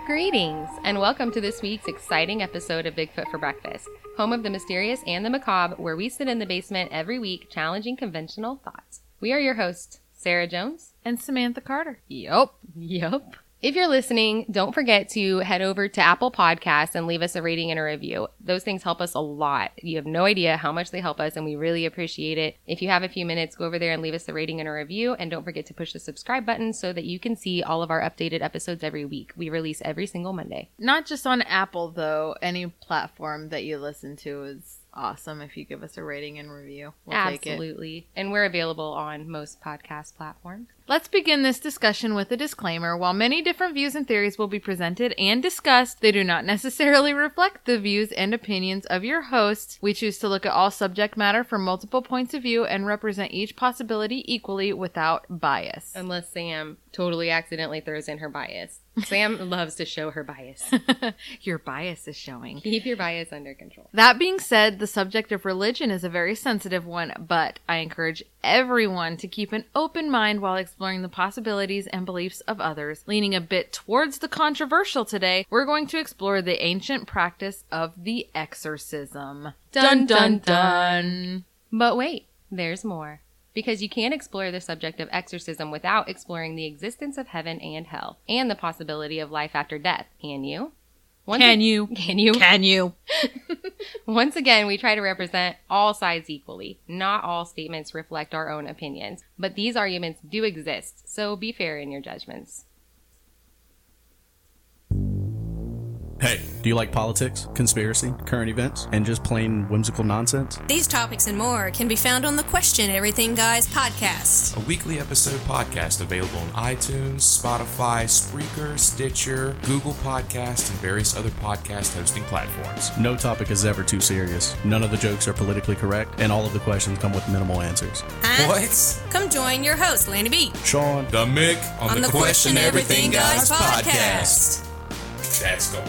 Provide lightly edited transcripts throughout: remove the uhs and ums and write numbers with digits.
Greetings, and welcome to this week's exciting episode of Bigfoot for Breakfast, home of the mysterious and the macabre, where we sit in the basement every week challenging conventional thoughts. We are your hosts, Sarah Jones and Samantha Carter. Yup. If you're listening, don't forget to head over to Apple Podcasts and leave us a rating and a review. Those things help us a lot. You have no idea how much they help us, and we really appreciate it. If you have a few minutes, go over there and leave us a rating and a review, and don't forget to push the subscribe button so that you can see all of our updated episodes every week. We release every single Monday. Not just on Apple, though. Any platform that you listen to is awesome if you give us a rating and review. We'll take it. Absolutely. And we're available on most podcast platforms. Let's begin this discussion with a disclaimer. While many different views and theories will be presented and discussed, they do not necessarily reflect the views and opinions of your hosts. We choose to look at all subject matter from multiple points of view and represent each possibility equally without bias. Unless Sam totally accidentally throws in her bias. Sam loves to show her bias. Your bias is showing. Keep your bias under control. That being said, the subject of religion is a very sensitive one, but I encourage everyone to keep an open mind while exploring the possibilities and beliefs of others. Leaning a bit towards the controversial today, we're going to explore the ancient practice of the exorcism. Dun dun dun! But wait, there's more. Because you can't explore the subject of exorcism without exploring the existence of heaven and hell, and the possibility of life after death. Can you? Can you? Once again, we try to represent all sides equally. Not all statements reflect our own opinions, but these arguments do exist, so be fair in your judgments. Hey, do you like politics, conspiracy, current events, and just plain whimsical nonsense? These topics and more can be found on the Question Everything Guys podcast. A weekly episode podcast available on iTunes, Spotify, Spreaker, Stitcher, Google Podcast, and various other podcast hosting platforms. No topic is ever too serious. None of the jokes are politically correct, and all of the questions come with minimal answers. Huh? What? Come join your host, Lanny B. Sean. The Mick on the Question Everything Guys podcast. Let's go.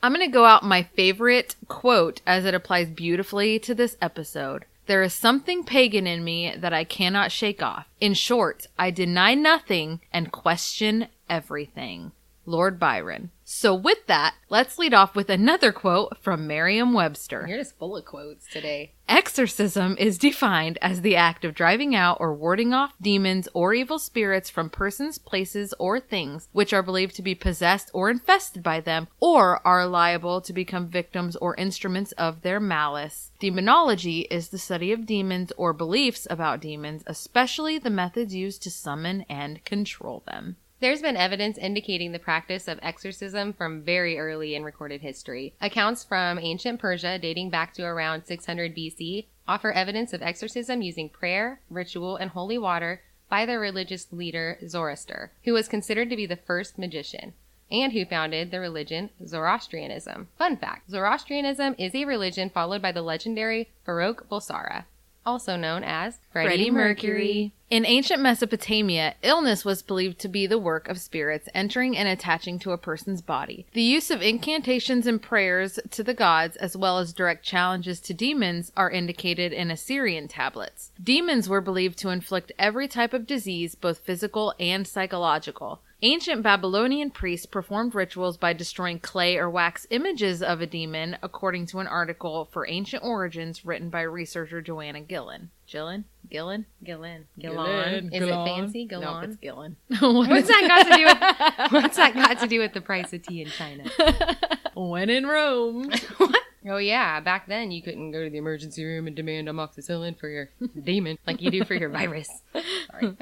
I'm going to go out my favorite quote as it applies beautifully to this episode. There is something pagan in me that I cannot shake off. In short, I deny nothing and question everything. Lord Byron. So with that, let's lead off with another quote from Merriam-Webster. You're just full of quotes today. Exorcism is defined as the act of driving out or warding off demons or evil spirits from persons, places, or things which are believed to be possessed or infested by them or are liable to become victims or instruments of their malice. Demonology is the study of demons or beliefs about demons, especially the methods used to summon and control them. There's been evidence indicating the practice of exorcism from very early in recorded history. Accounts from ancient Persia dating back to around 600 BC offer evidence of exorcism using prayer, ritual, and holy water by the religious leader Zoroaster, who was considered to be the first magician, and who founded the religion Zoroastrianism. Fun fact, Zoroastrianism is a religion followed by the legendary Farrokh Bulsara, also known as Freddie Mercury. In ancient Mesopotamia, illness was believed to be the work of spirits entering and attaching to a person's body. The use of incantations and prayers to the gods, as well as direct challenges to demons, are indicated in Assyrian tablets. Demons were believed to inflict every type of disease, both physical and psychological. Ancient Babylonian priests performed rituals by destroying clay or wax images of a demon, according to an article for Ancient Origins written by researcher Joanna Gillen. Gillen? Gillon. Is Gillon. it fancy? Gillon? No, it's Gillen. What's that got to do with the price of tea in China? When in Rome. What? Oh yeah, back then you couldn't go to the emergency room and demand amoxicillin for your demon like you do for your virus. Sorry.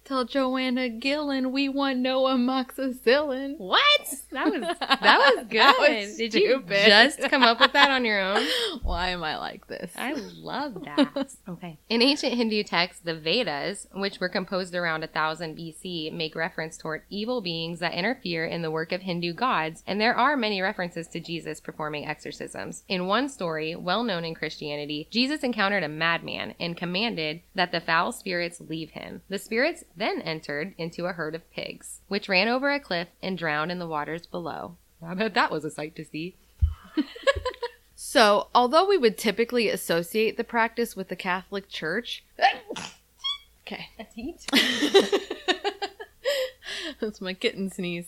Tell Joanna Gillen we want no amoxicillin. What? That was good. That was Did stupid. you just come up with that on your own? Why am I like this? I love that. Okay. In ancient Hindu texts, the Vedas, which were composed around 1000 BC, make reference toward evil beings that interfere in the work of Hindu gods, and there are many references to Jesus performing exorcisms. In one story, well known in Christianity, Jesus encountered a madman and commanded that the foul spirits leave him. The spirits then entered into a herd of pigs, which ran over a cliff and drowned in the waters below. I bet that was a sight to see. So, although we would typically associate the practice with the Catholic Church... Okay. That's heat. That's my kitten sneeze.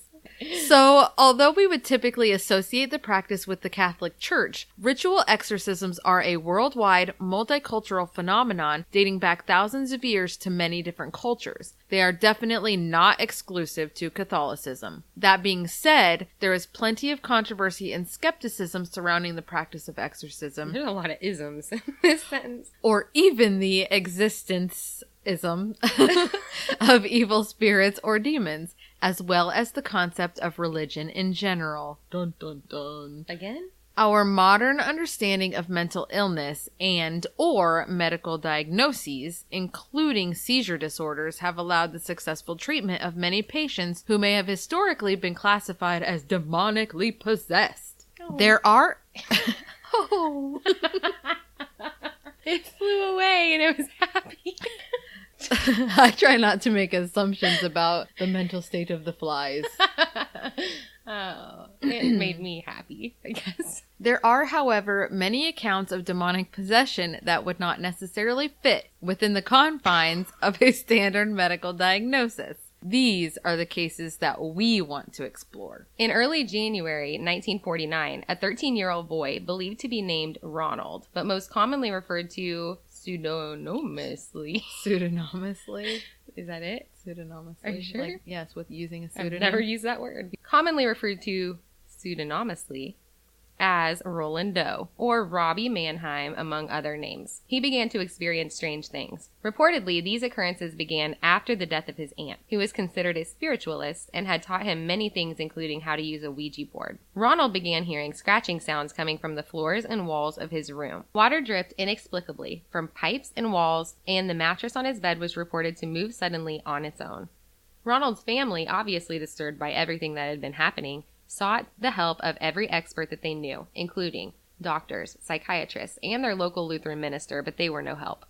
So, although we would typically associate the practice with the Catholic Church, ritual exorcisms are a worldwide, multicultural phenomenon dating back thousands of years to many different cultures. They are definitely not exclusive to Catholicism. That being said, there is plenty of controversy and skepticism surrounding the practice of exorcism. There's a lot of isms in this sentence. Or even the existence-ism of evil spirits or demons, as well as the concept of religion in general. Dun dun dun. Again? Our modern understanding of mental illness and or medical diagnoses, including seizure disorders, have allowed the successful treatment of many patients who may have historically been classified as demonically possessed. Oh. There are... Oh. It flew away and it was happy. I try not to make assumptions about the mental state of the flies. Oh, it made me happy, I guess. There are, however, many accounts of demonic possession that would not necessarily fit within the confines of a standard medical diagnosis. These are the cases that we want to explore. In early January 1949, a 13-year-old boy believed to be named Ronald, but most commonly referred to pseudonymously. Pseudonymously? Is that it? Pseudonymously. Are you sure? Like, yes, with using a pseudonym. I've never used that word. Commonly referred to pseudonymously as Roland Doe or Robbie Mannheim, among other names. He began to experience strange things. Reportedly, these occurrences began after the death of his aunt, who was considered a spiritualist and had taught him many things, including how to use a Ouija board. Ronald began hearing scratching sounds coming from the floors and walls of his room. Water dripped inexplicably from pipes and walls, and the mattress on his bed was reported to move suddenly on its own. Ronald's family, obviously disturbed by everything that had been happening, sought the help of every expert that they knew, including doctors, psychiatrists, and their local Lutheran minister, but they were no help.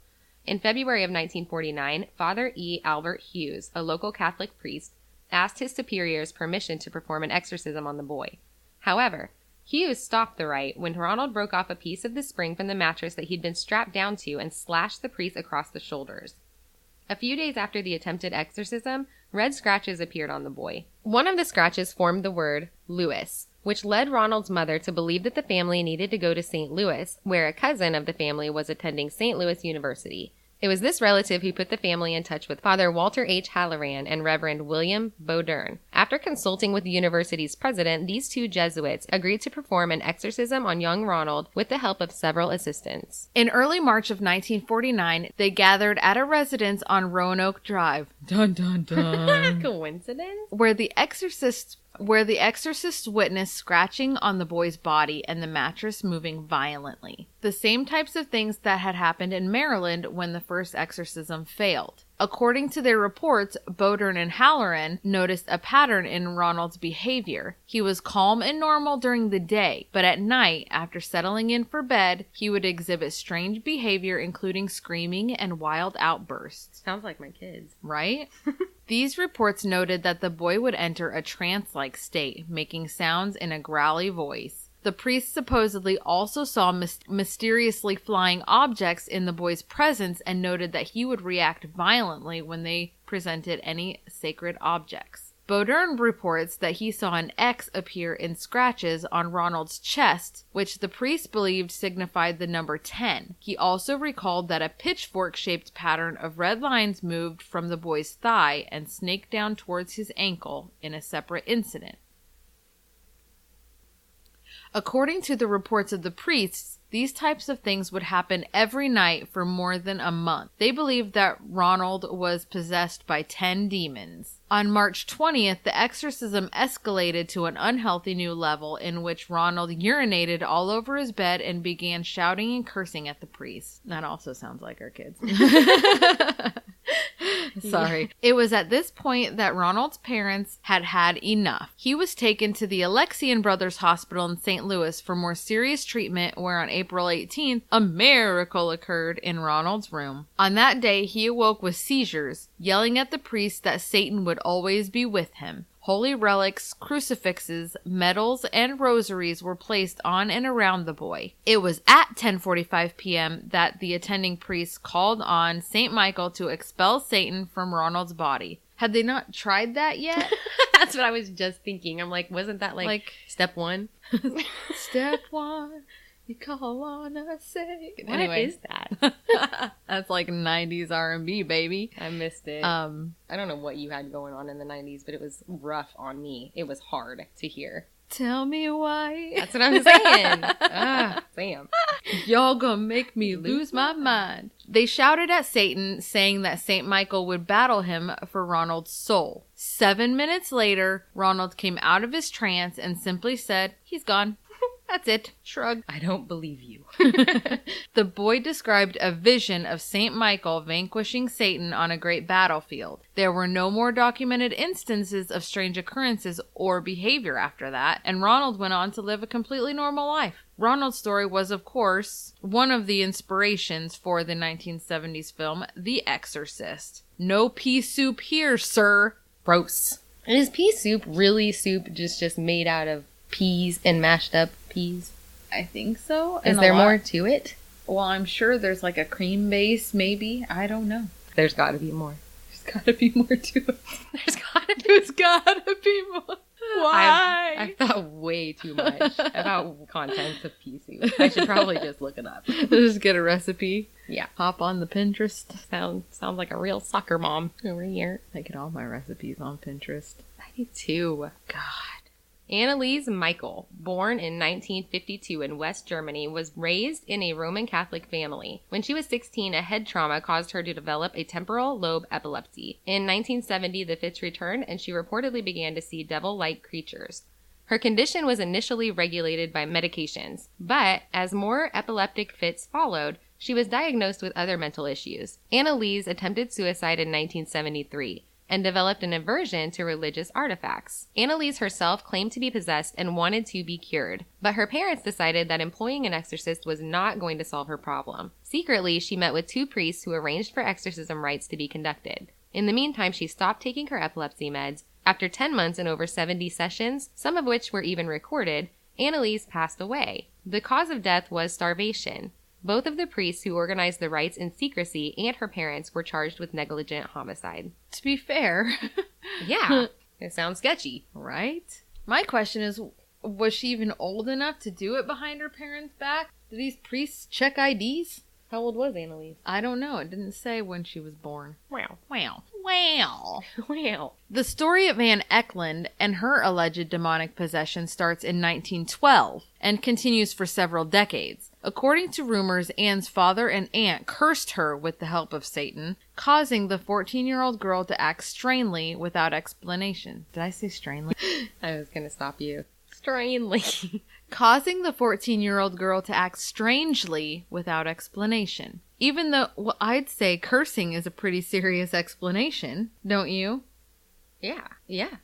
In February of 1949, Father E. Albert Hughes, a local Catholic priest, asked his superiors permission to perform an exorcism on the boy. However, Hughes stopped the rite when Ronald broke off a piece of the spring from the mattress that he'd been strapped down to and slashed the priest across the shoulders. A few days after the attempted exorcism, red scratches appeared on the boy. One of the scratches formed the word Louis, which led Ronald's mother to believe that the family needed to go to St. Louis, where a cousin of the family was attending St. Louis University. It was this relative who put the family in touch with Father Walter H. Halloran and Reverend William Bodern. After consulting with the university's president, these two Jesuits agreed to perform an exorcism on young Ronald with the help of several assistants. In early March of 1949, they gathered at a residence on Roanoke Drive. Dun dun dun. Coincidence? Where the exorcist witnessed scratching on the boy's body and the mattress moving violently. The same types of things that had happened in Maryland when the first exorcism failed. According to their reports, Bodern and Halloran noticed a pattern in Ronald's behavior. He was calm and normal during the day, but at night, after settling in for bed, he would exhibit strange behavior, including screaming and wild outbursts. Sounds like my kids. Right? These reports noted that the boy would enter a trance-like state, making sounds in a growly voice. The priest supposedly also saw mysteriously flying objects in the boy's presence and noted that he would react violently when they presented any sacred objects. Bodern reports that he saw an X appear in scratches on Ronald's chest, which the priest believed signified the number 10. He also recalled that a pitchfork-shaped pattern of red lines moved from the boy's thigh and snaked down towards his ankle in a separate incident. According to the reports of the priests, these types of things would happen every night for more than a month. They believed that Ronald was possessed by 10 demons. On March 20th, the exorcism escalated to an unhealthy new level in which Ronald urinated all over his bed and began shouting and cursing at the priest. That also sounds like our kids. Sorry. Yeah. It was at this point that Ronald's parents had had enough. He was taken to the Alexian Brothers Hospital in St. Louis for more serious treatment, where on April 18th, a miracle occurred in Ronald's room. On that day, he awoke with seizures, yelling at the priest that Satan would always be with him. Holy relics, crucifixes, medals, and rosaries were placed on and around the boy. It was at 10:45 p.m. that the attending priest called on St. Michael to expel Satan from Ronald's body. Had they not tried that yet? That's what I was just thinking. I'm like, wasn't that like step one? Step one, you call on a say. What is that? That's like 90s R&B, baby. I missed it. I don't know what you had going on in the 90s, but it was rough on me. It was hard to hear. Tell me why. That's what I'm saying. Sam. Y'all gonna make me lose my mind. They shouted at Satan, saying that St. Michael would battle him for Ronald's soul. 7 minutes later, Ronald came out of his trance and simply said, he's gone. That's it. Shrug. I don't believe you. The boy described a vision of St. Michael vanquishing Satan on a great battlefield. There were no more documented instances of strange occurrences or behavior after that, and Ronald went on to live a completely normal life. Ronald's story was, of course, one of the inspirations for the 1970s film The Exorcist. No pea soup here, sir. Gross. And is pea soup really soup just made out of peas and mashed up peas? I think so. Is there more to it? Well, I'm sure there's like a cream base, maybe. I don't know. There's got to be more. There's got to be more to it. There's got to be more. Why? I've thought way too much about contents of pea soup. I should probably just look it up. Just get a recipe. Yeah. Hop on the Pinterest. Sounds like a real soccer mom over here. I get all my recipes on Pinterest. I do too. God. Anneliese Michael, born in 1952 in West Germany, was raised in a Roman Catholic family. When she was 16, a head trauma caused her to develop a temporal lobe epilepsy. In 1970, the fits returned, and she reportedly began to see devil-like creatures. Her condition was initially regulated by medications, but as more epileptic fits followed, she was diagnosed with other mental issues. Anneliese attempted suicide in 1973. And developed an aversion to religious artifacts. Anneliese herself claimed to be possessed and wanted to be cured, but her parents decided that employing an exorcist was not going to solve her problem. Secretly, she met with 2 priests who arranged for exorcism rites to be conducted. In the meantime, she stopped taking her epilepsy meds. After 10 months and over 70 sessions, some of which were even recorded, Anneliese passed away. The cause of death was starvation. Both of the priests who organized the rites in secrecy and her parents were charged with negligent homicide. To be fair. Yeah, it sounds sketchy. Right? My question is, was she even old enough to do it behind her parents' back? Do these priests check IDs? How old was Anneliese? I don't know. It didn't say when she was born. Wow. Wow. Wow. The story of Anne Eklund and her alleged demonic possession starts in 1912 and continues for several decades. According to rumors, Anne's father and aunt cursed her with the help of Satan, causing the 14-year-old girl to act strangely without explanation. Did I say strangely? I was going to stop you. Strangely. Causing the 14-year-old girl to act strangely without explanation. Even though, well, I'd say cursing is a pretty serious explanation, don't you? Yeah.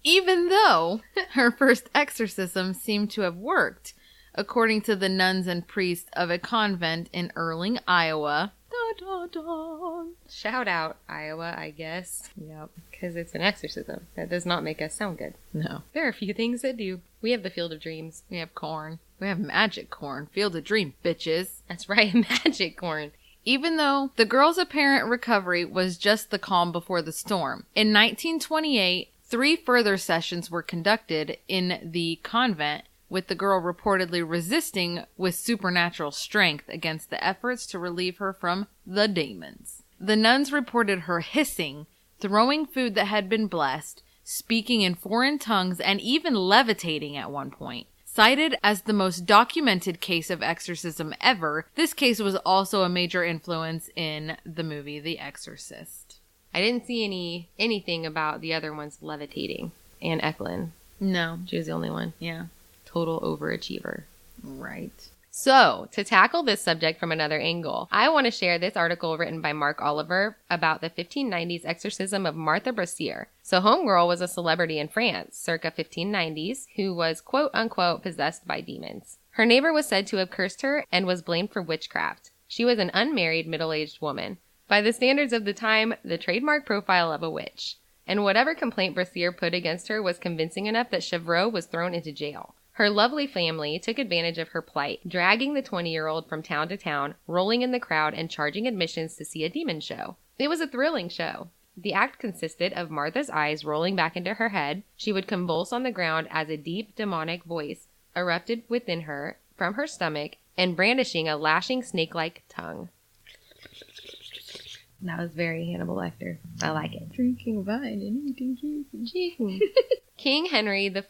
Even though her first exorcism seemed to have worked, according to the nuns and priests of a convent in Erling, Iowa. Dun, dun, dun. Shout out, Iowa, I guess. Yep. Because it's an exorcism. That does not make us sound good. No. There are a few things that do. We have the Field of Dreams. We have corn. We have magic corn. Field of Dream, bitches. That's right, magic corn. Even though the girl's apparent recovery was just the calm before the storm. In 1928, 3 further sessions were conducted in the convent, with the girl reportedly resisting with supernatural strength against the efforts to relieve her from the demons. The nuns reported her hissing, throwing food that had been blessed, speaking in foreign tongues, and even levitating at one point. Cited as the most documented case of exorcism ever, this case was also a major influence in the movie The Exorcist. I didn't see anything about the other ones levitating. Anne Eklund. No. She was the only one. Yeah. Total overachiever. Right. So, to tackle this subject from another angle, I want to share this article written by Mark Oliver about the 1590s exorcism of Martha Brassier. So, Homegirl was a celebrity in France, circa 1590s, who was quote-unquote possessed by demons. Her neighbor was said to have cursed her and was blamed for witchcraft. She was an unmarried, middle-aged woman. By the standards of the time, the trademark profile of a witch. And whatever complaint Brassier put against her was convincing enough that Chevreau was thrown into jail. Her lovely family took advantage of her plight, dragging the 20-year-old from town to town, rolling in the crowd, and charging admissions to see a demon show. It was a thrilling show. The act consisted of Martha's eyes rolling back into her head. She would convulse on the ground as a deep demonic voice erupted within her from her stomach and brandishing a lashing snake-like tongue. That was very Hannibal Lecter. I like it. Drinking wine and eating chicken. King Henry IV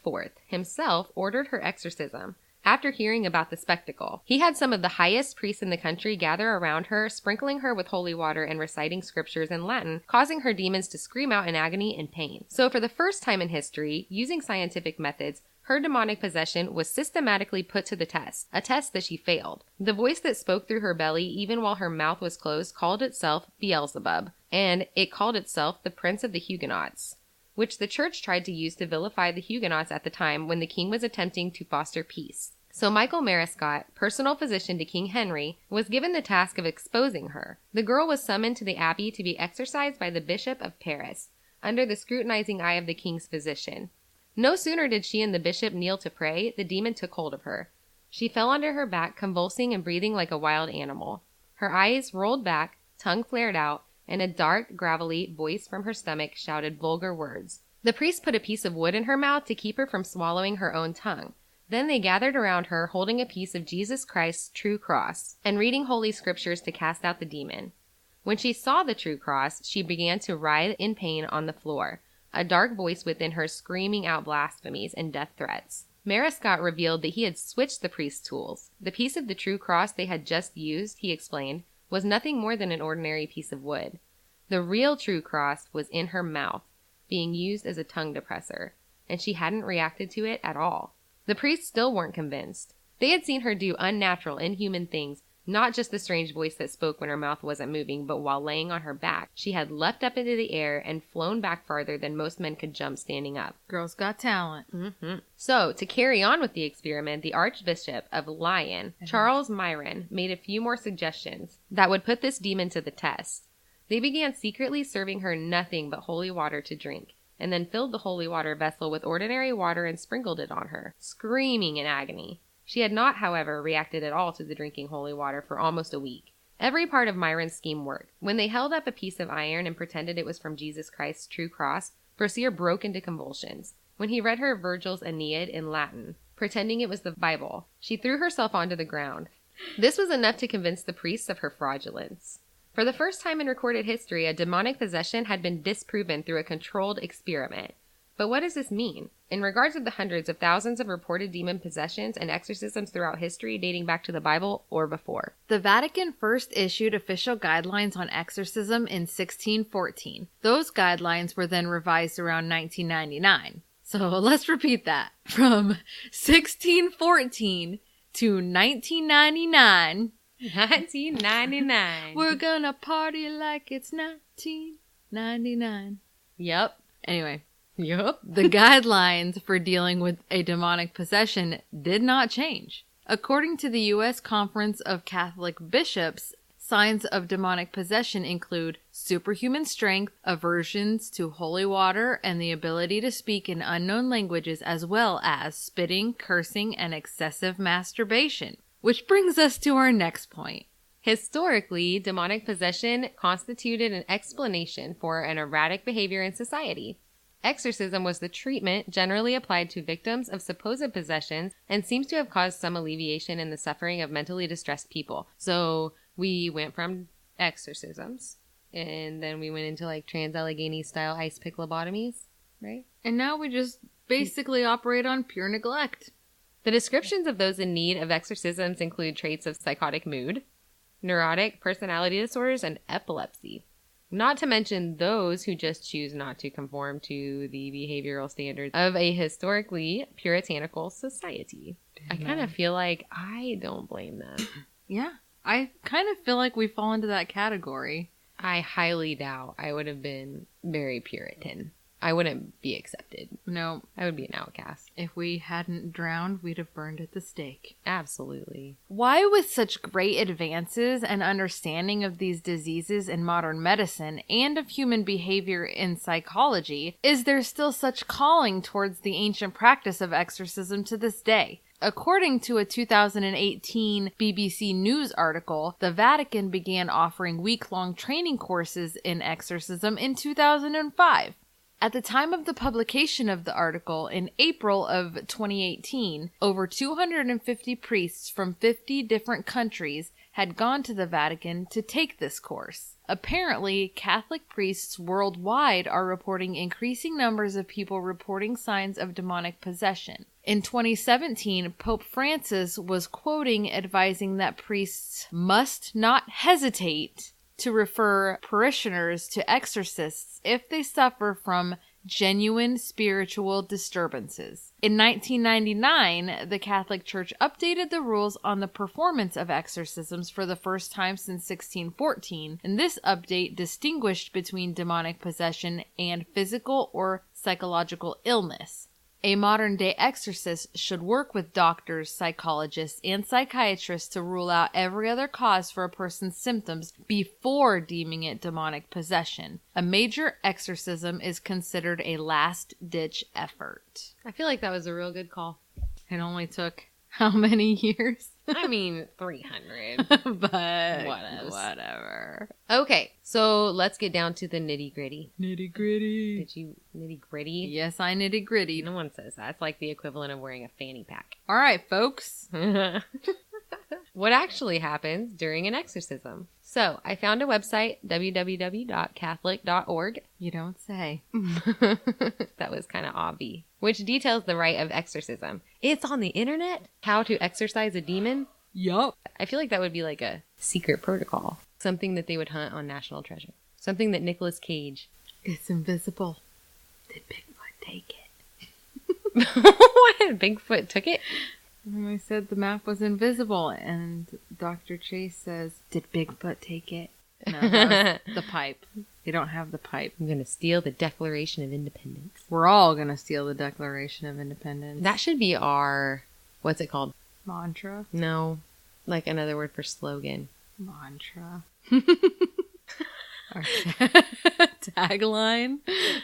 himself ordered her exorcism after hearing about the spectacle. He had some of the highest priests in the country gather around her, sprinkling her with holy water and reciting scriptures in Latin, causing her demons to scream out in agony and pain. So for the first time in history, using scientific methods, her demonic possession was systematically put to the test, a test that she failed. The voice that spoke through her belly, even while her mouth was closed, called itself Beelzebub, and it called itself the Prince of the Huguenots, which the church tried to use to vilify the Huguenots at the time when the king was attempting to foster peace. So Michael Marescott, personal physician to King Henry, was given the task of exposing her. The girl was summoned to the abbey to be exorcised by the Bishop of Paris, under the scrutinizing eye of the king's physician. No sooner did she and the bishop kneel to pray, the demon took hold of her. She fell onto her back, convulsing and breathing like a wild animal. Her eyes rolled back, tongue flared out, and a dark, gravelly voice from her stomach shouted vulgar words. The priest put a piece of wood in her mouth to keep her from swallowing her own tongue. Then they gathered around her, holding a piece of Jesus Christ's true cross, and reading holy scriptures to cast out the demon. When she saw the true cross, she began to writhe in pain on the floor, a dark voice within her screaming out blasphemies and death threats. Marescott revealed that he had switched the priest's tools. The piece of the true cross they had just used, he explained, was nothing more than an ordinary piece of wood. The real true cross was in her mouth, being used as a tongue depressor, and she hadn't reacted to it at all. The priests still weren't convinced. They had seen her do unnatural, inhuman things, not just the strange voice that spoke when her mouth wasn't moving, but while laying on her back, she had leapt up into the air and flown back farther than most men could jump standing up. Girl's got talent. So, to carry on with the experiment, the Archbishop of Lyon, Charles Myron, made a few more suggestions that would put this demon to the test. They began secretly serving her nothing but holy water to drink, and then filled the holy water vessel with ordinary water and sprinkled it on her, screaming in agony. She had not, however, reacted at all to the drinking holy water for almost a week. Every part of Myron's scheme worked. When they held up a piece of iron and pretended it was from Jesus Christ's true cross, Brasier broke into convulsions. When he read her Virgil's Aeneid in Latin, pretending it was the Bible, she threw herself onto the ground. This was enough to convince the priests of her fraudulence. For the first time in recorded history, a demonic possession had been disproven through a controlled experiment. But what does this mean? In regards to the hundreds of thousands of reported demon possessions and exorcisms throughout history dating back to the Bible or before. The Vatican first issued official guidelines on exorcism in 1614. Those guidelines were then revised around 1999. So let's repeat that. From 1614 to 1999. 1999. We're gonna party like it's 1999. Yep. Anyway. Yep. The guidelines for dealing with a demonic possession did not change. According to the U.S. Conference of Catholic Bishops, signs of demonic possession include superhuman strength, aversions to holy water, and the ability to speak in unknown languages, as well as spitting, cursing, and excessive masturbation. Which brings us to our next point. Historically, demonic possession constituted an explanation for an erratic behavior in society. Exorcism was the treatment generally applied to victims of supposed possessions and seems to have caused some alleviation in the suffering of mentally distressed people. So we went from exorcisms, and then we went into like trans-Allegheny style ice pick lobotomies, right? And now we just basically operate on pure neglect. The descriptions of those in need of exorcisms include traits of psychotic mood, neurotic personality disorders, and epilepsy. Not to mention those who just choose not to conform to the behavioral standards of a historically puritanical society. I kind of feel like I don't blame them. Yeah, I kind of feel like we fall into that category. I highly doubt I would have been very Puritan. I wouldn't be accepted. No. I would be an outcast. If we hadn't drowned, we'd have burned at the stake. Absolutely. Why, with such great advances and understanding of these diseases in modern medicine and of human behavior in psychology, is there still such calling towards the ancient practice of exorcism to this day? According to a 2018 BBC News article, the Vatican began offering week-long training courses in exorcism in 2005. At the time of the publication of the article, in April of 2018, over 250 priests from 50 different countries had gone to the Vatican to take this course. Apparently, Catholic priests worldwide are reporting increasing numbers of people reporting signs of demonic possession. In 2017, Pope Francis was quoting advising that priests must not hesitate to refer parishioners to exorcists if they suffer from genuine spiritual disturbances. In 1999, the Catholic Church updated the rules on the performance of exorcisms for the first time since 1614, and this update distinguished between demonic possession and physical or psychological illness. A modern-day exorcist should work with doctors, psychologists, and psychiatrists to rule out every other cause for a person's symptoms before deeming it demonic possession. A major exorcism is considered a last-ditch effort. I feel like that was a real good call. It only took how many years? I mean, 300. But whatever. Okay, so let's get down to the nitty-gritty. Nitty-gritty. Did you nitty-gritty? Yes, I nitty-gritty. No one says that. It's like the equivalent of wearing a fanny pack. All right, folks. What actually happens during an exorcism? So, I found a website, www.catholic.org. You don't say. That was kind of obvi. Which details the rite of exorcism. It's on the internet. How to exorcise a demon. Yup. I feel like that would be like a secret protocol. Something that they would hunt on National Treasure. Something that Nicolas Cage. It's invisible. Did Bigfoot take it? What? Bigfoot took it? And I said the map was invisible, and Dr. Chase says, did Bigfoot take it? No, that was the pipe. They don't have the pipe. I'm going to steal the Declaration of Independence. We're all going to steal the Declaration of Independence. That should be our, what's it called? Mantra? No, like another word for slogan. Mantra. Our tagline?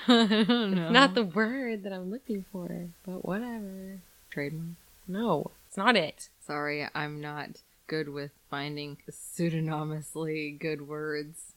I don't know. It's not the word that I'm looking for, but whatever. Trademark. No, it's not it. Sorry, I'm not good with finding pseudonymously good words.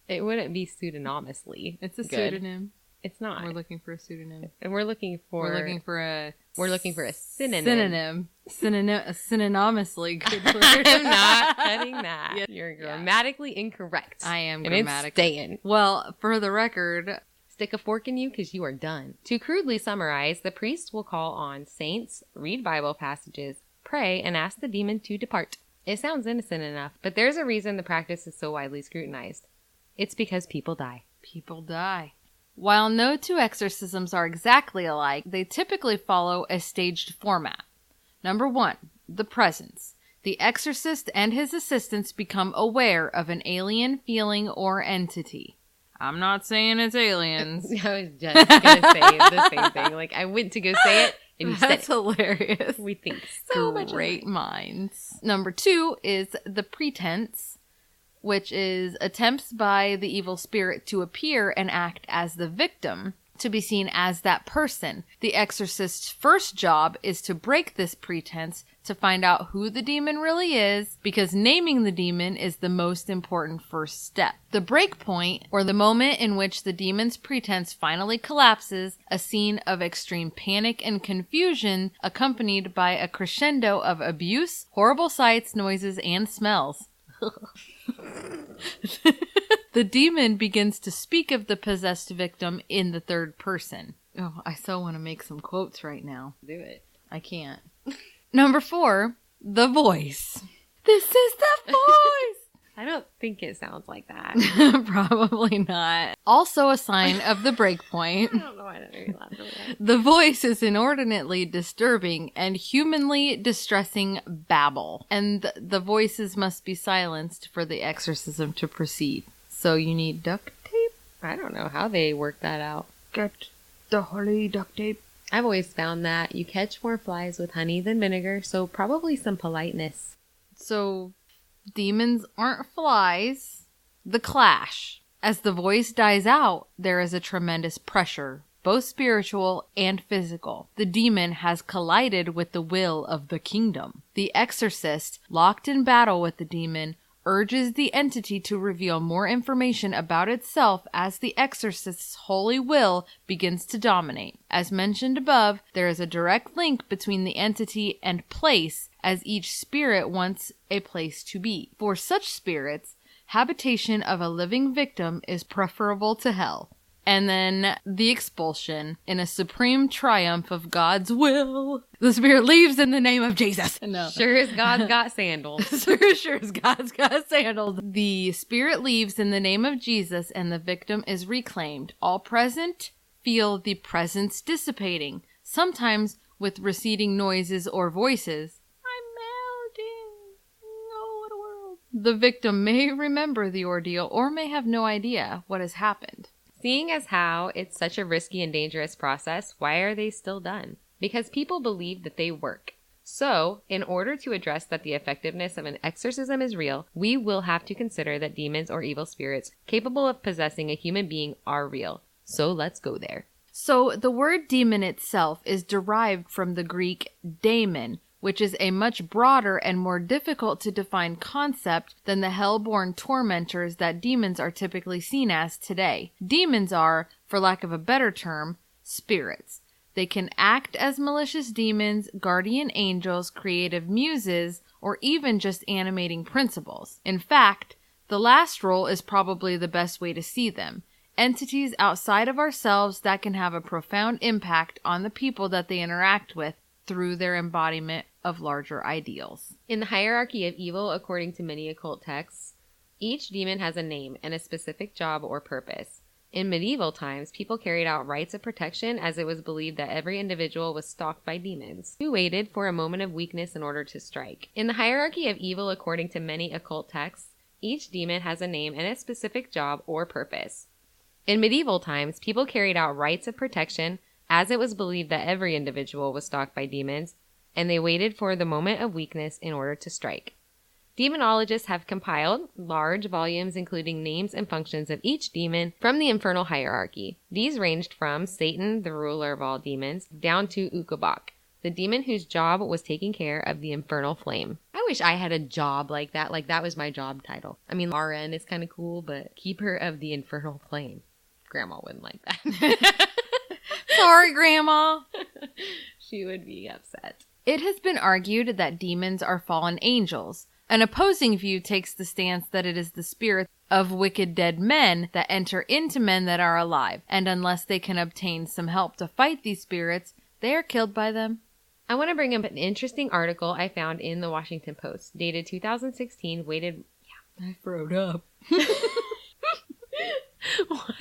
It wouldn't be pseudonymously. It's a good. pseudonym. It's not. We're looking for a pseudonym. And we're looking for a synonym. A synonymously good word. I'm not cutting that. Yeah. You're grammatically incorrect. I am and grammatically. it's staying. Well, for the record, stick a fork in you because you are done. To crudely summarize, the priest will call on saints, read Bible passages, pray, and ask the demon to depart. It sounds innocent enough, but there's a reason the practice is so widely scrutinized. It's because people die. People die. While no two exorcisms are exactly alike, they typically follow a staged format. Number 1, the presence. The exorcist and his assistants become aware of an alien feeling or entity. I'm not saying it's aliens. I was just going to say the same thing. Like, I went to go say it, and you said it. That's hilarious. We think so much. Great minds. Number 2 is the pretense, which is attempts by the evil spirit to appear and act as the victim, to be seen as that person. The exorcist's first job is to break this pretense to find out who the demon really is, because naming the demon is the most important first step. The break point, or the moment in which the demon's pretense finally collapses, a scene of extreme panic and confusion accompanied by a crescendo of abuse, horrible sights, noises, and smells. The demon begins to speak of the possessed victim in the third person. Oh, I so want to make some quotes right now. Do it. I can't. Number 4, the voice. This is the voice! I don't think it sounds like that. Probably not. Also a sign of the break point. I don't know why that made me laugh so bad. The voice is inordinately disturbing and humanly distressing babble, and the voices must be silenced for the exorcism to proceed. So you need duct tape? I don't know how they work that out. Get the holy duct tape. I've always found that you catch more flies with honey than vinegar, so probably some politeness. So demons aren't flies. The clash. As the voice dies out, there is a tremendous pressure both spiritual and physical. The demon has collided with the will of the kingdom. The exorcist, locked in battle with the demon, urges the entity to reveal more information about itself as the exorcist's holy will begins to dominate. As mentioned above, there is a direct link between the entity and place, as each spirit wants a place to be. For such spirits, habitation of a living victim is preferable to hell. And then the expulsion in a supreme triumph of God's will. The spirit leaves in the name of Jesus. No. Sure as God's got sandals. Sure as God's got sandals. The spirit leaves in the name of Jesus and the victim is reclaimed. All present feel the presence dissipating, sometimes with receding noises or voices. I'm melting. Oh, what a world. The victim may remember the ordeal or may have no idea what has happened. Seeing as how it's such a risky and dangerous process, why are they still done? Because people believe that they work. So, in order to address that the effectiveness of an exorcism is real, we will have to consider that demons or evil spirits capable of possessing a human being are real. So let's go there. So the word demon itself is derived from the Greek daemon, which is a much broader and more difficult to define concept than the hell-born tormentors that demons are typically seen as today. Demons are, for lack of a better term, spirits. They can act as malicious demons, guardian angels, creative muses, or even just animating principles. In fact, the last role is probably the best way to see them. Entities outside of ourselves that can have a profound impact on the people that they interact with through their embodiment of larger ideals. In the hierarchy of evil, according to many occult texts, each demon has a name and a specific job or purpose. In medieval times, people carried out rites of protection as it was believed that every individual was stalked by demons, who waited for a moment of weakness in order to strike. In the hierarchy of evil, according to many occult texts, each demon has a name and a specific job or purpose. In medieval times, people carried out rites of protection as it was believed that every individual was stalked by demons, and they waited for the moment of weakness in order to strike. Demonologists have compiled large volumes including names and functions of each demon from the infernal hierarchy. These ranged from Satan, the ruler of all demons, down to Ukobach, the demon whose job was taking care of the infernal flame. I wish I had a job like that was my job title. I mean, RN is kind of cool, but keeper of the infernal flame. Grandma wouldn't like that. Sorry, Grandma. She would be upset. It has been argued that demons are fallen angels. An opposing view takes the stance that it is the spirits of wicked dead men that enter into men that are alive, and unless they can obtain some help to fight these spirits, they are killed by them. I want to bring up an interesting article I found in the Washington Post, dated 2016, I throwed up. What?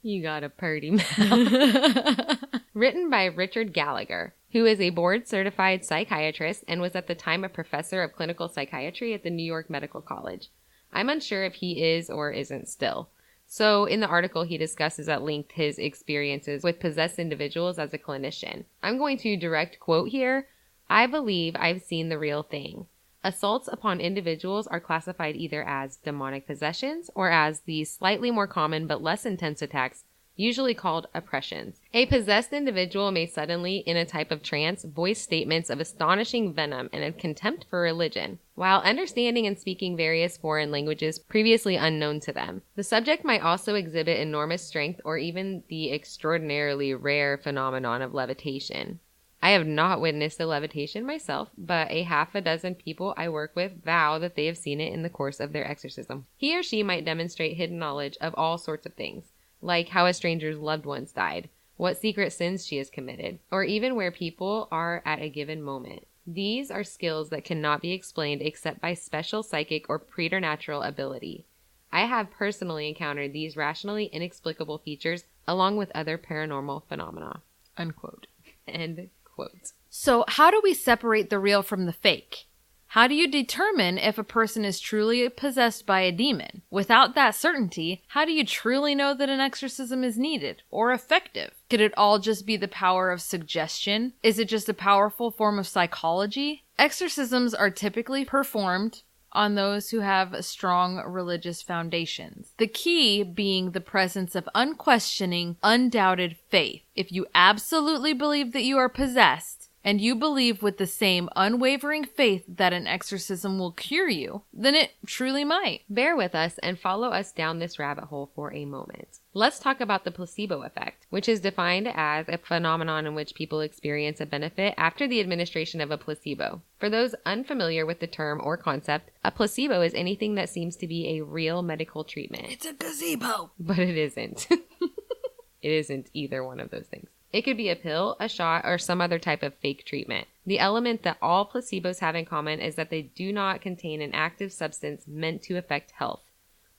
You got a purty mouth. Written by Richard Gallagher, who is a board-certified psychiatrist and was at the time a professor of clinical psychiatry at the New York Medical College. I'm unsure if he is or isn't still. So in the article, he discusses at length his experiences with possessed individuals as a clinician. I'm going to direct quote here. I believe I've seen the real thing. Assaults upon individuals are classified either as demonic possessions or as the slightly more common but less intense attacks, usually called oppressions. A possessed individual may suddenly, in a type of trance, voice statements of astonishing venom and a contempt for religion, while understanding and speaking various foreign languages previously unknown to them. The subject might also exhibit enormous strength or even the extraordinarily rare phenomenon of levitation. I have not witnessed a levitation myself, but a half a dozen people I work with vow that they have seen it in the course of their exorcism. He or she might demonstrate hidden knowledge of all sorts of things, like how a stranger's loved ones died, what secret sins she has committed, or even where people are at a given moment. These are skills that cannot be explained except by special psychic or preternatural ability. I have personally encountered these rationally inexplicable features along with other paranormal phenomena. Unquote. End quote. So how do we separate the real from the fake? How do you determine if a person is truly possessed by a demon? Without that certainty, how do you truly know that an exorcism is needed or effective? Could it all just be the power of suggestion? Is it just a powerful form of psychology? Exorcisms are typically performed on those who have strong religious foundations. The key being the presence of unquestioning, undoubted faith. If you absolutely believe that you are possessed, and you believe with the same unwavering faith that an exorcism will cure you, then it truly might. Bear with us and follow us down this rabbit hole for a moment. Let's talk about the placebo effect, which is defined as a phenomenon in which people experience a benefit after the administration of a placebo. For those unfamiliar with the term or concept, a placebo is anything that seems to be a real medical treatment. It's a gazebo! But it isn't. It isn't either one of those things. It could be a pill, a shot, or some other type of fake treatment. The element that all placebos have in common is that they do not contain an active substance meant to affect health.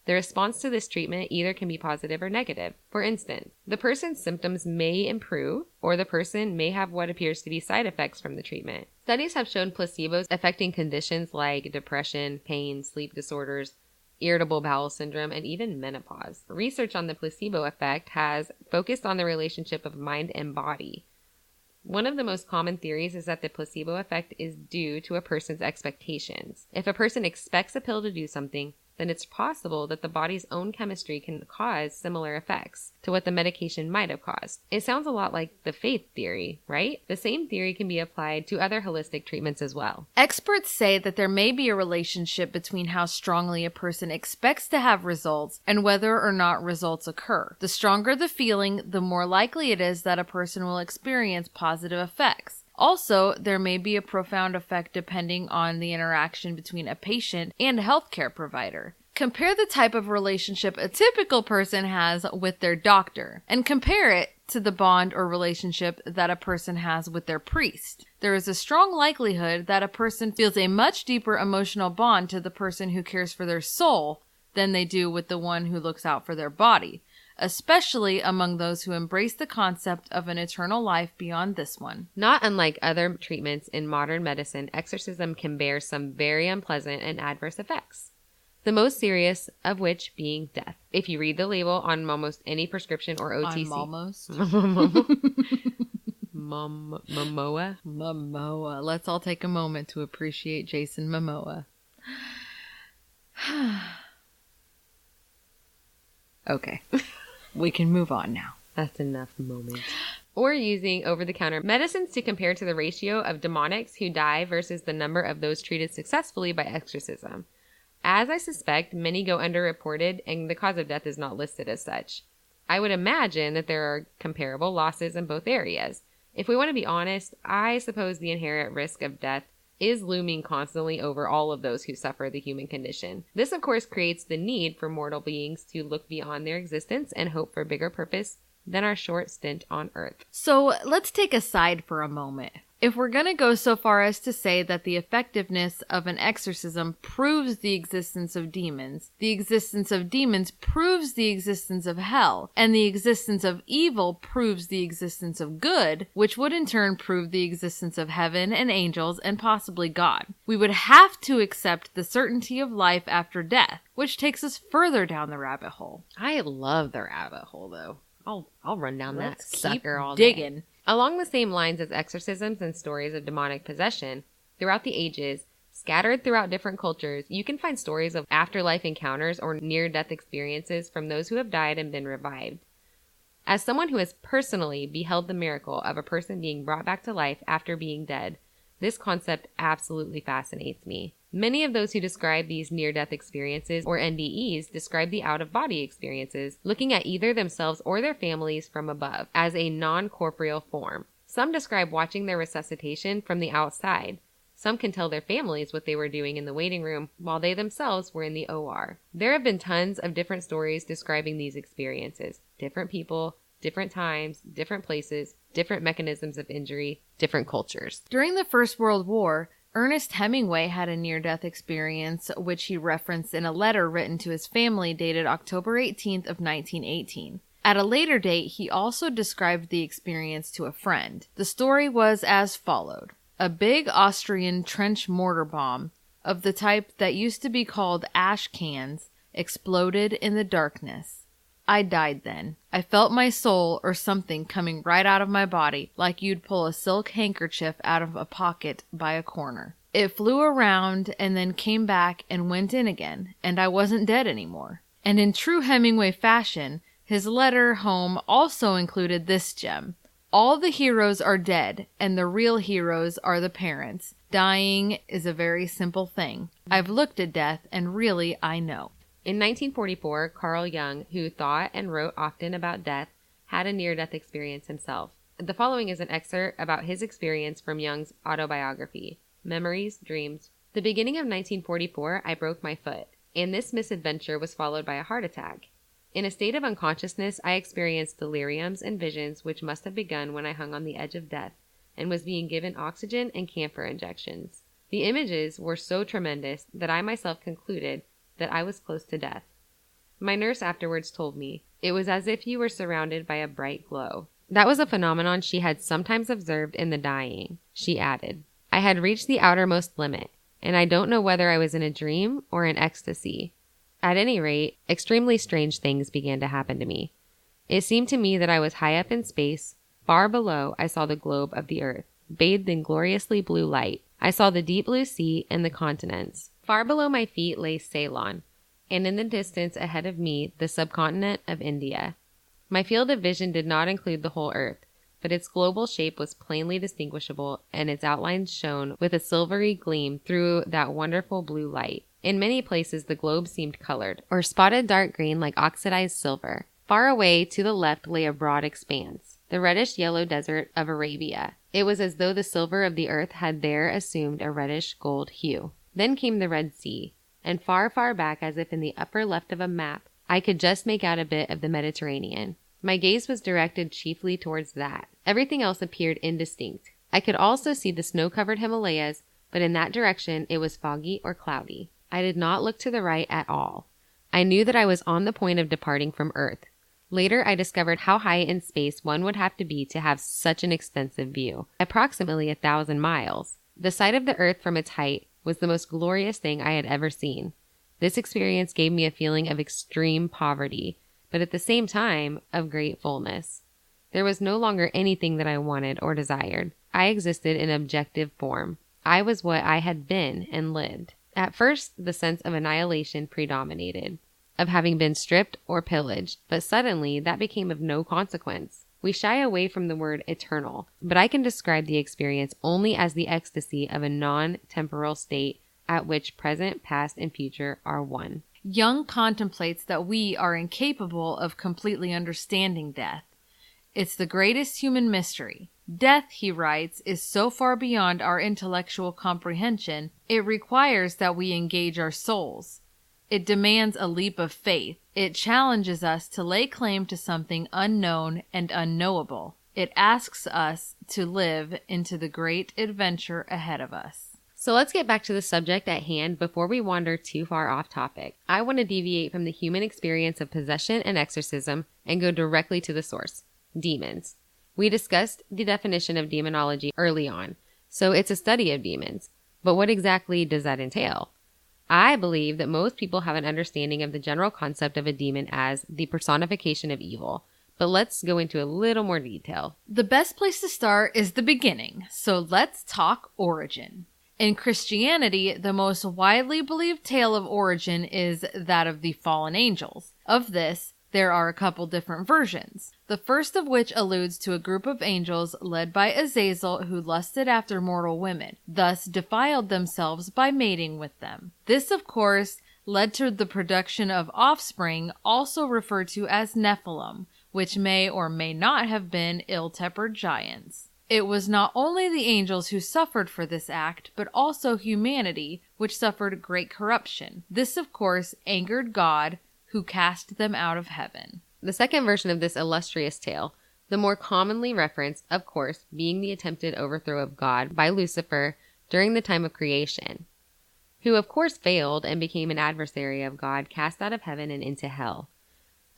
The response to this treatment either can be positive or negative. For instance, the person's symptoms may improve, or the person may have what appears to be side effects from the treatment. Studies have shown placebos affecting conditions like depression, pain, sleep disorders, irritable bowel syndrome, and even menopause. Research on the placebo effect has focused on the relationship of mind and body. One of the most common theories is that the placebo effect is due to a person's expectations. If a person expects a pill to do something, then it's possible that the body's own chemistry can cause similar effects to what the medication might have caused. It sounds a lot like the faith theory, right? The same theory can be applied to other holistic treatments as well. Experts say that there may be a relationship between how strongly a person expects to have results and whether or not results occur. The stronger the feeling, the more likely it is that a person will experience positive effects. Also, there may be a profound effect depending on the interaction between a patient and a healthcare provider. Compare the type of relationship a typical person has with their doctor, and compare it to the bond or relationship that a person has with their priest. There is a strong likelihood that a person feels a much deeper emotional bond to the person who cares for their soul than they do with the one who looks out for their body, especially among those who embrace the concept of an eternal life beyond this one. Not unlike other treatments in modern medicine, exorcism can bear some very unpleasant and adverse effects, the most serious of which being death. If you read the label on almost any prescription or OTC. On almost. Momoa. Momoa. Let's all take a moment to appreciate Jason Momoa. Okay. We can move on now. That's enough moment. Or using over-the-counter medicines to compare to the ratio of demonics who die versus the number of those treated successfully by exorcism. As I suspect, many go underreported and the cause of death is not listed as such. I would imagine that there are comparable losses in both areas. If we want to be honest, I suppose the inherent risk of death is looming constantly over all of those who suffer the human condition. This, of course, creates the need for mortal beings to look beyond their existence and hope for bigger purpose than our short stint on Earth. So let's take a side for a moment. If we're going to go so far as to say that the effectiveness of an exorcism proves the existence of demons proves the existence of hell, and the existence of evil proves the existence of good, which would in turn prove the existence of heaven and angels and possibly God, we would have to accept the certainty of life after death, which takes us further down the rabbit hole. I love the rabbit hole, though. I'll run down that sucker all digging. Day. Along the same lines as exorcisms and stories of demonic possession, throughout the ages, scattered throughout different cultures, you can find stories of afterlife encounters or near-death experiences from those who have died and been revived. As someone who has personally beheld the miracle of a person being brought back to life after being dead, this concept absolutely fascinates me. Many of those who describe these near-death experiences, or NDEs, describe the out-of-body experiences, looking at either themselves or their families from above, as a non-corporeal form. Some describe watching their resuscitation from the outside. Some can tell their families what they were doing in the waiting room, while they themselves were in the OR. There have been tons of different stories describing these experiences. Different people, different times, different places, different mechanisms of injury, different cultures. During the First World War, Ernest Hemingway had a near-death experience, which he referenced in a letter written to his family dated October 18th of 1918. At a later date, he also described the experience to a friend. The story was as followed. A big Austrian trench mortar bomb, of the type that used to be called ash cans, exploded in the darkness. I died then. I felt my soul or something coming right out of my body, like you'd pull a silk handkerchief out of a pocket by a corner. It flew around and then came back and went in again, and I wasn't dead anymore. And in true Hemingway fashion, his letter home also included this gem. All the heroes are dead, and the real heroes are the parents. Dying is a very simple thing. I've looked at death, and really I know. In 1944, Carl Jung, who thought and wrote often about death, had a near-death experience himself. The following is an excerpt about his experience from Jung's autobiography, Memories, Dreams. The beginning of 1944, I broke my foot, and this misadventure was followed by a heart attack. In a state of unconsciousness, I experienced deliriums and visions which must have begun when I hung on the edge of death and was being given oxygen and camphor injections. The images were so tremendous that I myself concluded that I was close to death. My nurse afterwards told me, it was as if you were surrounded by a bright glow. That was a phenomenon she had sometimes observed in the dying. She added, I had reached the outermost limit, and I don't know whether I was in a dream or in ecstasy. At any rate, extremely strange things began to happen to me. It seemed to me that I was high up in space. Far below, I saw the globe of the earth, bathed in gloriously blue light. I saw the deep blue sea and the continents. Far below my feet lay Ceylon, and in the distance ahead of me, the subcontinent of India. My field of vision did not include the whole earth, but its global shape was plainly distinguishable, and its outlines shone with a silvery gleam through that wonderful blue light. In many places the globe seemed colored, or spotted dark green like oxidized silver. Far away to the left lay a broad expanse, the reddish-yellow desert of Arabia. It was as though the silver of the earth had there assumed a reddish-gold hue. Then came the Red Sea, and far, far back, as if in the upper left of a map, I could just make out a bit of the Mediterranean. My gaze was directed chiefly towards that. Everything else appeared indistinct. I could also see the snow-covered Himalayas, but in that direction it was foggy or cloudy. I did not look to the right at all. I knew that I was on the point of departing from Earth. Later, I discovered how high in space one would have to be to have such an extensive view, approximately 1,000 miles. The sight of the Earth from its height was the most glorious thing I had ever seen. This experience gave me a feeling of extreme poverty, but at the same time, of great fullness. There was no longer anything that I wanted or desired. I existed in objective form. I was what I had been and lived. At first, the sense of annihilation predominated, of having been stripped or pillaged, but suddenly that became of no consequence. We shy away from the word eternal, but I can describe the experience only as the ecstasy of a non-temporal state at which present, past, and future are one. Jung contemplates that we are incapable of completely understanding death. It's the greatest human mystery. Death, he writes, is so far beyond our intellectual comprehension, it requires that we engage our souls. It demands a leap of faith. It challenges us to lay claim to something unknown and unknowable. It asks us to live into the great adventure ahead of us. So let's get back to the subject at hand before we wander too far off topic. I want to deviate from the human experience of possession and exorcism and go directly to the source, demons. We discussed the definition of demonology early on, so it's a study of demons. But what exactly does that entail? I believe that most people have an understanding of the general concept of a demon as the personification of evil, but let's go into a little more detail. The best place to start is the beginning, so let's talk origin. In Christianity, the most widely believed tale of origin is that of the fallen angels. Of this, there are a couple different versions. The first of which alludes to a group of angels led by Azazel who lusted after mortal women, thus defiled themselves by mating with them. This, of course, led to the production of offspring, also referred to as Nephilim, which may or may not have been ill-tempered giants. It was not only the angels who suffered for this act, but also humanity, which suffered great corruption. This, of course, angered God, who cast them out of heaven. The second version of this illustrious tale, the more commonly referenced, of course, being the attempted overthrow of God by Lucifer during the time of creation, who of course failed and became an adversary of God, cast out of heaven and into hell,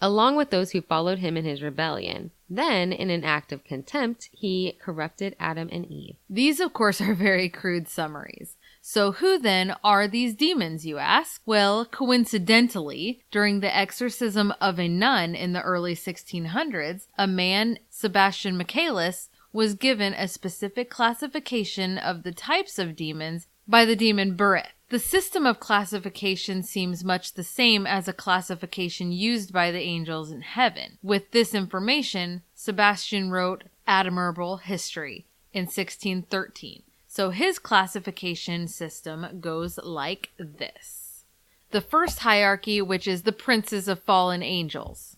along with those who followed him in his rebellion. Then, in an act of contempt, he corrupted Adam and Eve. These, of course, are very crude summaries. So who then are these demons, you ask? Well, coincidentally, during the exorcism of a nun in the early 1600s, a man, Sebastian Michaelis, was given a specific classification of the types of demons by the demon Berith. The system of classification seems much the same as a classification used by the angels in heaven. With this information, Sebastian wrote Admirable History in 1613. So his classification system goes like this. The first hierarchy, which is the princes of fallen angels.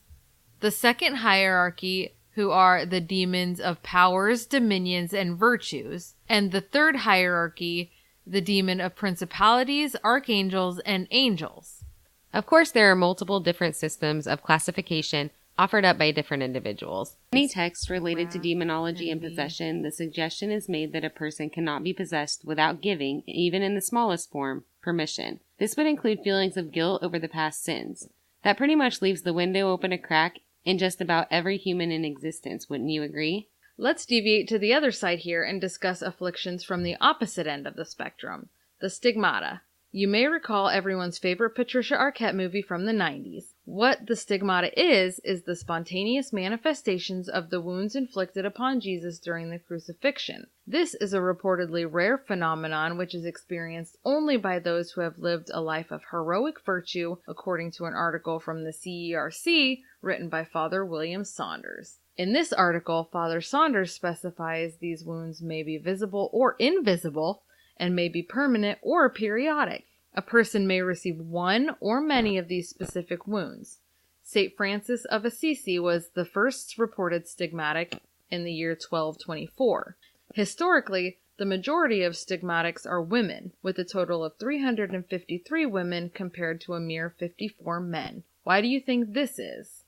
The second hierarchy, who are the demons of powers, dominions, and virtues. And the third hierarchy, the demon of principalities, archangels, and angels. Of course, there are multiple different systems of classification offered up by different individuals. In any text related to demonology and possession, the suggestion is made that a person cannot be possessed without giving, even in the smallest form, permission. This would include feelings of guilt over the past sins. That pretty much leaves the window open a crack in just about every human in existence, wouldn't you agree? Let's deviate to the other side here and discuss afflictions from the opposite end of the spectrum, the stigmata. You may recall everyone's favorite Patricia Arquette movie from the 90s. What the stigmata is the spontaneous manifestations of the wounds inflicted upon Jesus during the crucifixion. This is a reportedly rare phenomenon which is experienced only by those who have lived a life of heroic virtue, according to an article from the CERC written by Father William Saunders. In this article, Father Saunders specifies these wounds may be visible or invisible and may be permanent or periodic. A person may receive one or many of these specific wounds. St. Francis of Assisi was the first reported stigmatic in the year 1224. Historically, the majority of stigmatics are women, with a total of 353 women compared to a mere 54 men. Why do you think this is?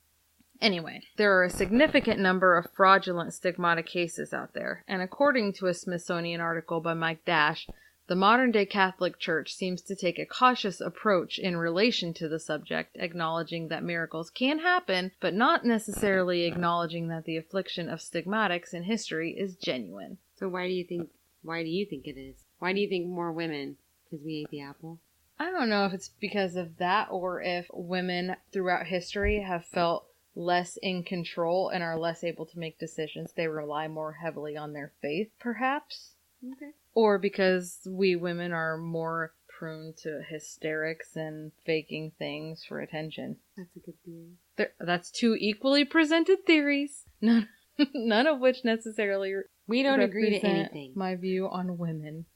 Anyway, there are a significant number of fraudulent stigmata cases out there, and according to a Smithsonian article by Mike Dash, the modern-day Catholic Church seems to take a cautious approach in relation to the subject, acknowledging that miracles can happen, but not necessarily acknowledging that the affliction of stigmatics in history is genuine. So why do you think it is? Why do you think more women? Because we ate the apple? I don't know if it's because of that or if women throughout history have felt less in control and are less able to make decisions. They rely more heavily on their faith, perhaps. Okay. Or because we women are more prone to hysterics and faking things for attention. That's a good theory. That's two equally presented theories, none of which necessarily we don't agree to represent anything. My view on women.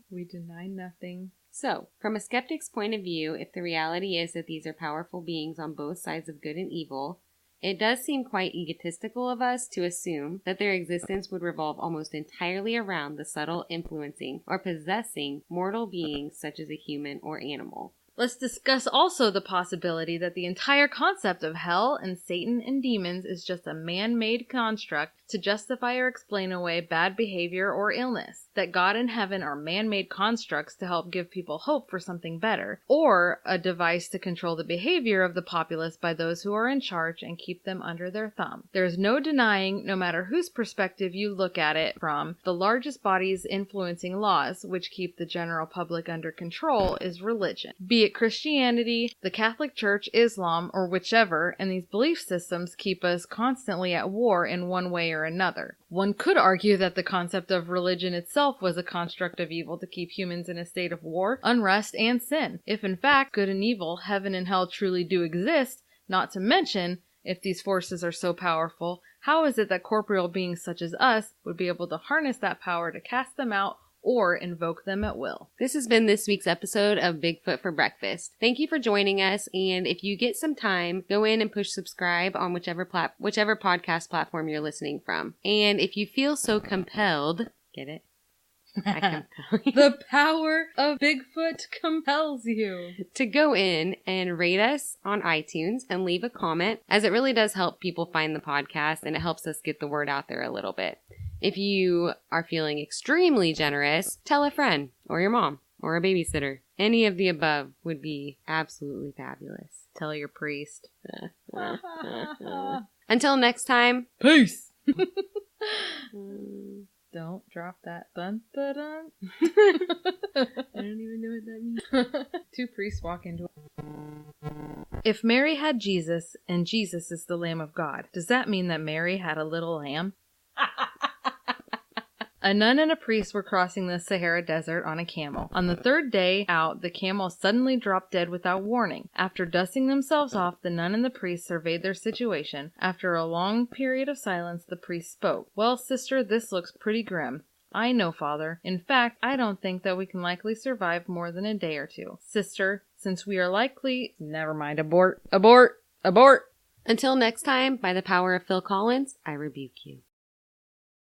We deny nothing. So, from a skeptic's point of view, if the reality is that these are powerful beings on both sides of good and evil, it does seem quite egotistical of us to assume that their existence would revolve almost entirely around the subtle influencing or possessing mortal beings such as a human or animal. Let's discuss also the possibility that the entire concept of hell and Satan and demons is just a man-made construct to justify or explain away bad behavior or illness, that God and heaven are man-made constructs to help give people hope for something better, or a device to control the behavior of the populace by those who are in charge and keep them under their thumb. There is no denying, no matter whose perspective you look at it from, the largest bodies influencing laws, which keep the general public under control, is religion. Be it Christianity, the Catholic Church, Islam, or whichever, and these belief systems keep us constantly at war in one way or another. One could argue that the concept of religion itself was a construct of evil to keep humans in a state of war, unrest, and sin. If in fact good and evil, heaven and hell truly do exist, not to mention, if these forces are so powerful, how is it that corporeal beings such as us would be able to harness that power to cast them out or invoke them at will? This has been this week's episode of Bigfoot for Breakfast. Thank you for joining us, and if you get some time, go in and push subscribe on whichever podcast platform you're listening from. And if you feel so compelled, get it? I compel you. The power of Bigfoot compels you to go in and rate us on iTunes and leave a comment, as it really does help people find the podcast and it helps us get the word out there a little bit. If you are feeling extremely generous, tell a friend or your mom or a babysitter. Any of the above would be absolutely fabulous. Tell your priest. Until next time, peace. Don't drop that dun dun dun. I don't even know what that means. Two priests walk into If Mary had Jesus and Jesus is the Lamb of God, does that mean that Mary had a little lamb? A nun and a priest were crossing the Sahara Desert on a camel. On the third day out, the camel suddenly dropped dead without warning. After dusting themselves off, the nun and the priest surveyed their situation. After a long period of silence, the priest spoke. "Well, sister, this looks pretty grim." "I know, Father. In fact, I don't think that we can likely survive more than a day or two. Sister, since we are likely—" Never mind, abort, abort, abort! Until next time, by the power of Phil Collins, I rebuke you.